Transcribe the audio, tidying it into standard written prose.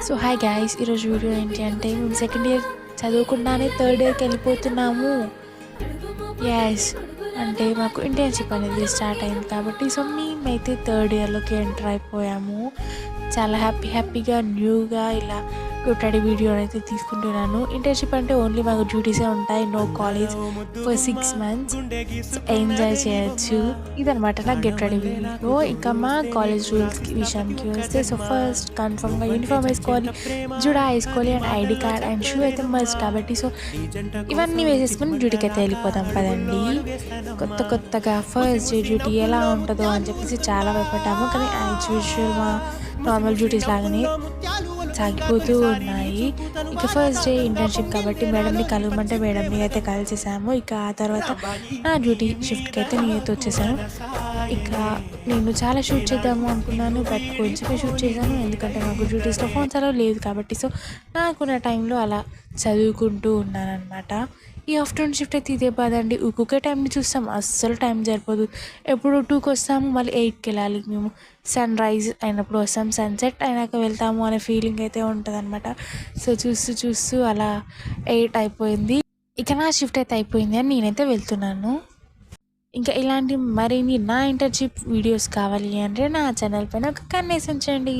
So hi guys, ఈరోజు video ఏంటి అంటే మేము సెకండ్ ఇయర్ చదువుకుండానే థర్డ్ ఇయర్కి వెళ్ళిపోతున్నాము. ఎస్, అంటే మాకు ఇంటర్న్షిప్ అనేది స్టార్ట్ అయింది కాబట్టి సో మేమైతే థర్డ్ ఇయర్లోకి ఎంటర్ అయిపోయాము. చాలా హ్యాపీగా న్యూగా ఇలా టోటల్ వీడియో అయితే తీసుకుంటున్నాను. ఇంటర్న్షిప్ అంటే ఓన్లీ మాకు డ్యూటీసే ఉంటాయి, no college for 6 months. Enjoy చేయొచ్చు. ఇదనమాట నా గెట్ రెడీ వీడియో. ఇంకా మా కాలేజ్ రూల్స్కి విషయానికి వస్తే, సో ఫస్ట్ కన్ఫర్మ్గా యూనిఫామ్ వేసుకోవాలి, జుడా వేసుకోవాలి and ID card and shoe అయితే మస్ట్ కాబట్టి సో ఇవన్నీ వేసేసుకుని డ్యూటీకి అయితే వెళ్ళిపోతాం పదండి. కొత్తగా ఫస్ట్ డే డ్యూటీ ఎలా ఉంటుందో అని చెప్పేసి చాలా భయపడ్డాము. కానీ యాజ్ యూజువల్ మా నార్మల్ డ్యూటీస్ లాగానే సాగిపోతూ ఉన్నాయి. ఇక ఫస్ట్ డే ఇంటర్న్షిప్ కాబట్టి మేడంని కలవమంటే మేడంని అయితే కలిసేసాము. ఇక ఆ తర్వాత నా డ్యూటీ షిఫ్ట్కి అయితే నేనైతే వచ్చేసాను. ఇక నేను చాలా షూట్ చేద్దాము అనుకున్నాను, బట్ కొంచెమే షూట్ చేశాను ఎందుకంటే నాకు డ్యూటీస్లో ఫోన్స్ అలా లేదు కాబట్టి. సో నాకున్న టైంలో అలా చదువుకుంటూ ఉన్నాను అనమాట. ఈ ఆఫ్టర్నూన్ షిఫ్ట్ అయితే ఇదే బాధ అండి. ఒక్కొక్క టైంని చూస్తాం, అస్సలు టైం సరిపోదు. ఎప్పుడు 2కి వస్తాము, మళ్ళీ 8కి వెళ్ళాలి. మేము సన్ రైజ్ అయినప్పుడు వస్తాం, సన్సెట్ అయినాక వెళ్తాము అనే ఫీలింగ్ అయితే ఉంటుంది అనమాట. సో చూస్తూ అలా 8 అయిపోయింది. ఇక నా షిఫ్ట్ అయితే అయిపోయింది అని నేనైతే వెళ్తున్నాను. ఇంకా ఇలాంటి మరిన్ని నా ఇంటర్న్షిప్ వీడియోస్ కావాలి అంటే నా ఛానల్ పైన ఒక కన్నేసి ఉంచండి.